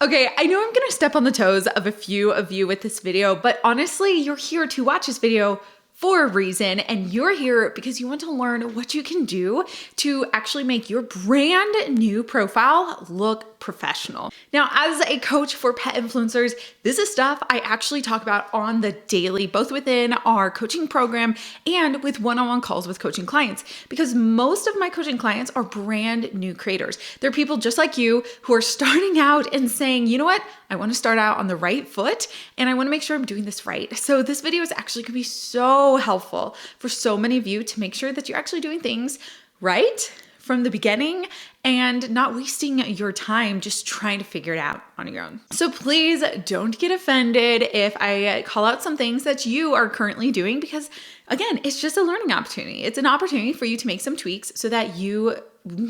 Okay, I know I'm gonna step on the toes of a few of you with this video, but honestly, you're here to watch this video for a reason, and you're here because you want to learn what you can do to actually make your brand new profile look professional. Now, as a coach for pet influencers, this is stuff I actually talk about on the daily, both within our coaching program and with one-on-one calls with coaching clients, because most of my coaching clients are brand new creators. They're people just like you who are starting out and saying, you know what? I want to start out on the right foot and I want to make sure I'm doing this right. So this video is actually going to be so helpful for so many of you to make sure that you're actually doing things right from the beginning and not wasting your time just trying to figure it out on your own. So please don't get offended if I call out some things that you are currently doing, because again, it's just a learning opportunity. It's an opportunity for you to make some tweaks so that you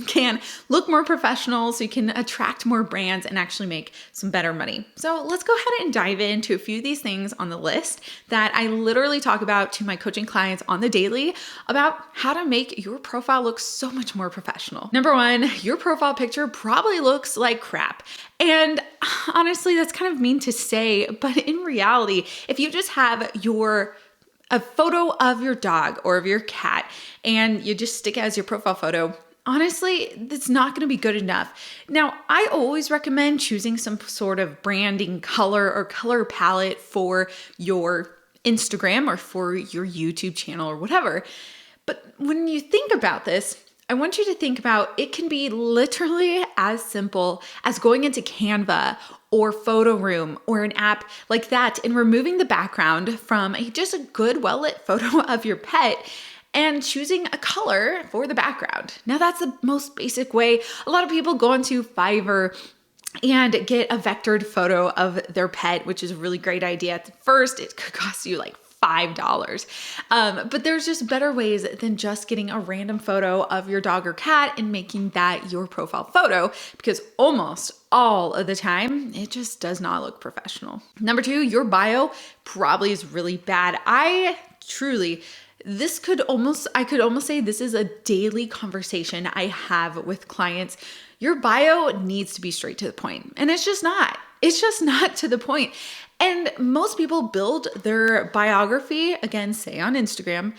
can look more professional, so you can attract more brands and actually make some better money. So let's go ahead and dive into a few of these things on the list that I literally talk about to my coaching clients on the daily about how to make your profile look so much more professional. Number one, your profile picture probably looks like crap. And honestly, that's kind of mean to say, but in reality, if you just have a photo of your dog or of your cat and you just stick it as your profile photo, honestly, it's not going to be good enough. Now, I always recommend choosing some sort of branding color or color palette for your Instagram or for your YouTube channel or whatever. But when you think about this, I want you to think about it can be literally as simple as going into Canva or Photo Room or an app like that and removing the background from just a good, well-lit photo of your pet and choosing a color for the background. Now, that's the most basic way. A lot of people go onto Fiverr and get a vectored photo of their pet, which is a really great idea. At first, it could cost you like $5. But there's just better ways than just getting a random photo of your dog or cat and making that your profile photo, because almost all of the time, it just does not look professional. Number two, your bio probably is really bad. I could almost say this is a daily conversation I have with clients. Your bio needs to be straight to the point, and it's just not. It's just not to the point. And most people build their biography, again, say on Instagram,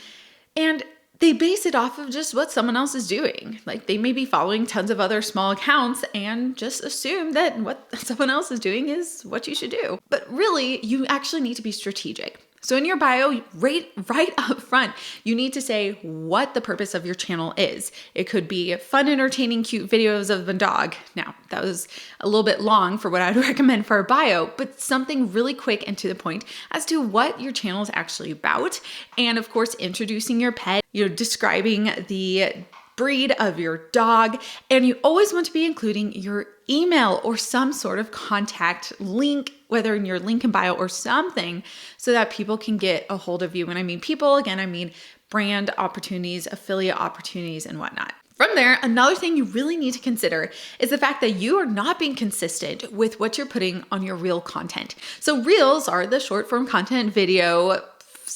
and they base it off of just what someone else is doing. Like they may be following tons of other small accounts and just assume that what someone else is doing is what you should do. But really, you actually need to be strategic. So in your bio, right up front, you need to say what the purpose of your channel is. It could be fun, entertaining, cute videos of a dog. Now, that was a little bit long for what I'd recommend for a bio, but something really quick and to the point as to what your channel is actually about. And of course, introducing your pet, describing the breed of your dog, and you always want to be including your email or some sort of contact link, whether in your link in bio or something, so that people can get a hold of you. When I mean people, again, I mean brand opportunities, affiliate opportunities, and whatnot. From there, another thing you really need to consider is the fact that you are not being consistent with what you're putting on your reel content. So reels are the short form content video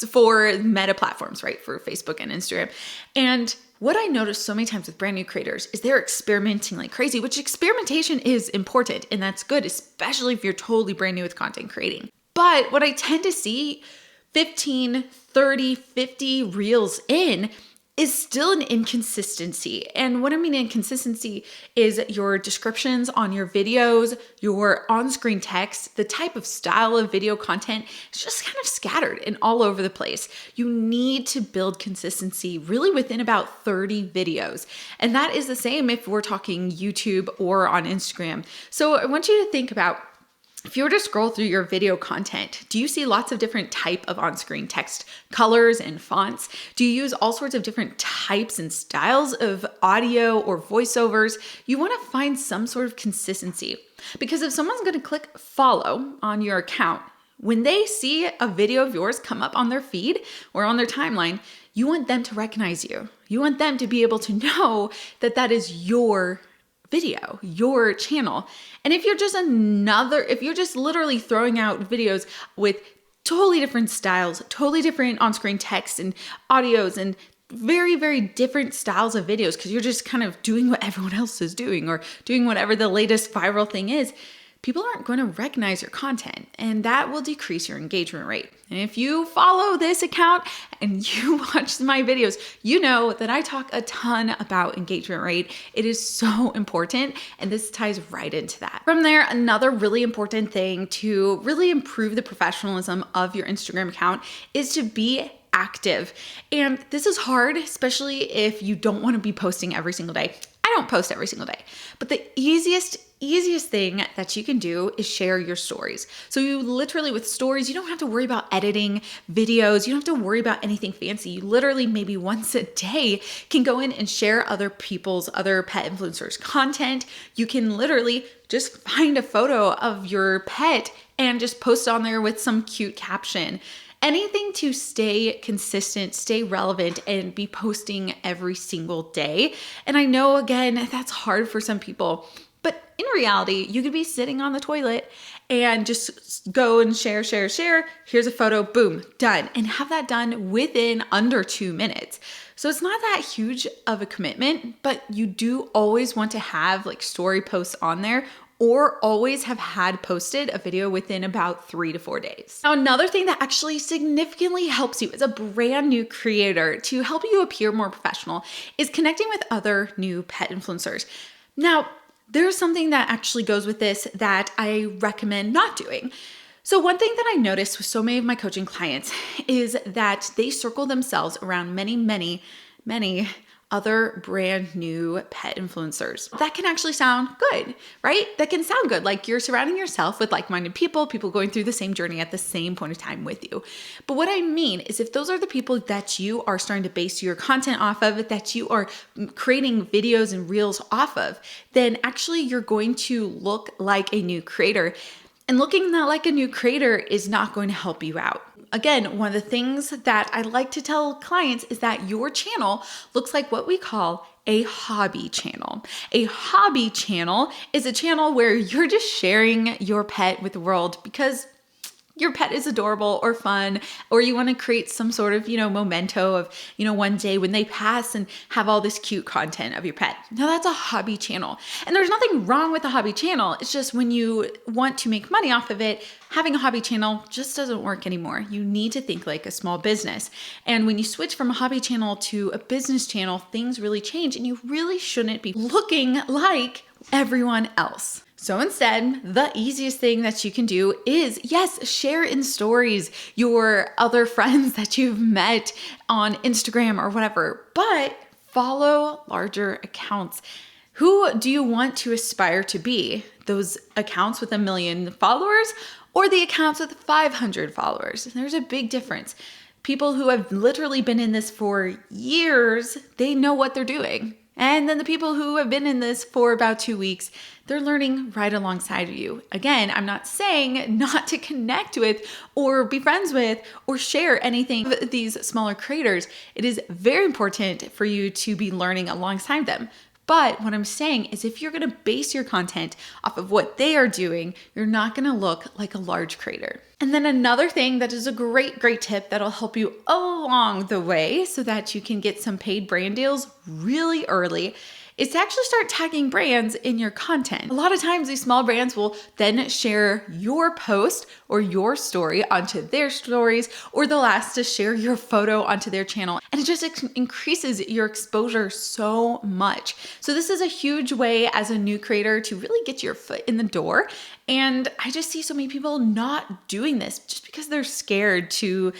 for meta platforms, right? For Facebook and Instagram. And what I notice so many times with brand new creators is they're experimenting like crazy, which experimentation is important and that's good, especially if you're totally brand new with content creating. But what I tend to see 15, 30, 50 reels in is still an inconsistency. And what I mean inconsistency is your descriptions on your videos, your on-screen text, the type of style of video content is just kind of scattered and all over the place. You need to build consistency really within about 30 videos. And that is the same if we're talking YouTube or on Instagram. So I want you to think about, if you were to scroll through your video content, do you see lots of different type of on-screen text colors and fonts? Do you use all sorts of different types and styles of audio or voiceovers? You want to find some sort of consistency, because if someone's going to click follow on your account, when they see a video of yours come up on their feed or on their timeline, you want them to recognize you. You want them to be able to know that that is your video, your channel. And if you're just literally throwing out videos with totally different styles, totally different on-screen text and audios and very, very different styles of videos, because you're just kind of doing what everyone else is doing or doing whatever the latest viral thing is, people aren't going to recognize your content, and that will decrease your engagement rate. And if you follow this account and you watch my videos, you know that I talk a ton about engagement rate. It is so important, and this ties right into that. From there, another really important thing to really improve the professionalism of your Instagram account is to be active. And this is hard, especially if you don't want to be posting every single day. I don't post every single day, but the easiest thing that you can do is share your stories. So you literally, with stories, you don't have to worry about editing videos. You don't have to worry about anything fancy. You literally maybe once a day can go in and share other pet influencers' content. You can literally just find a photo of your pet and just post on there with some cute caption. Anything to stay consistent, stay relevant, and be posting every single day. And I know, again, that's hard for some people, but in reality, you could be sitting on the toilet and just go and share. Here's a photo, boom, done. And have that done within under 2 minutes. So it's not that huge of a commitment, but you do always want to have like story posts on there, or always have had posted a video within about 3 to 4 days. Now, another thing that actually significantly helps you as a brand new creator to help you appear more professional is connecting with other new pet influencers. Now, there's something that actually goes with this that I recommend not doing. So one thing that I noticed with so many of my coaching clients is that they circle themselves around many other brand new pet influencers. That can actually sound good, right? That can sound good. Like you're surrounding yourself with like-minded people going through the same journey at the same point of time with you. But what I mean is if those are the people that you are starting to base your content off of, that you are creating videos and reels off of, then actually you're going to look like a new creator. And looking like a new creator is not going to help you out. Again, one of the things that I like to tell clients is that your channel looks like what we call a hobby channel. A hobby channel is a channel where you're just sharing your pet with the world because your pet is adorable or fun, or you want to create some sort of, memento of, one day when they pass and have all this cute content of your pet. Now that's a hobby channel. And there's nothing wrong with a hobby channel. It's just when you want to make money off of it, having a hobby channel just doesn't work anymore. You need to think like a small business. And when you switch from a hobby channel to a business channel, things really change and you really shouldn't be looking like everyone else. So instead, the easiest thing that you can do is, yes, share in stories your other friends that you've met on Instagram or whatever, but follow larger accounts. Who do you want to aspire to be? Those accounts with 1 million followers or the accounts with 500 followers? There's a big difference. People who have literally been in this for years, they know what they're doing. And then the people who have been in this for about 2 weeks, they're learning right alongside of you. Again, I'm not saying not to connect with or be friends with or share anything with these smaller creators. It is very important for you to be learning alongside them. But what I'm saying is if you're going to base your content off of what they are doing, you're not going to look like a large creator. And then another thing that is a great tip that'll help you along the way so that you can get some paid brand deals really early is to actually start tagging brands in your content. A lot of times these small brands will then share your post or your story onto their stories, or they'll ask to share your photo onto their channel. And it just increases your exposure so much. So this is a huge way as a new creator to really get your foot in the door. And I just see so many people not doing this just because they're scared to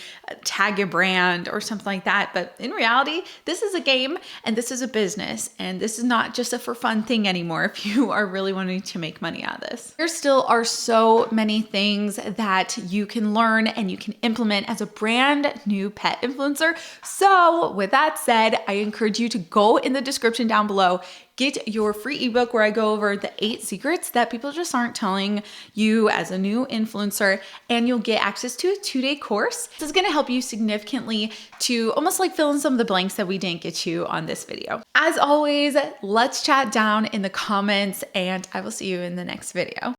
tag a brand or something like that. But in reality, this is a game and this is a business, and this is not just a for fun thing anymore if you are really wanting to make money out of this. There still are so many things that you can learn and you can implement as a brand new pet influencer. So with that said, I encourage you to go in the description down below, get your free ebook where I go over the 8 secrets that people just aren't telling you as a new influencer, and you'll get access to a 2-day course. This is going to help you significantly to almost like fill in some of the blanks that we didn't get to on this video. As always, let's chat down in the comments, and I will see you in the next video.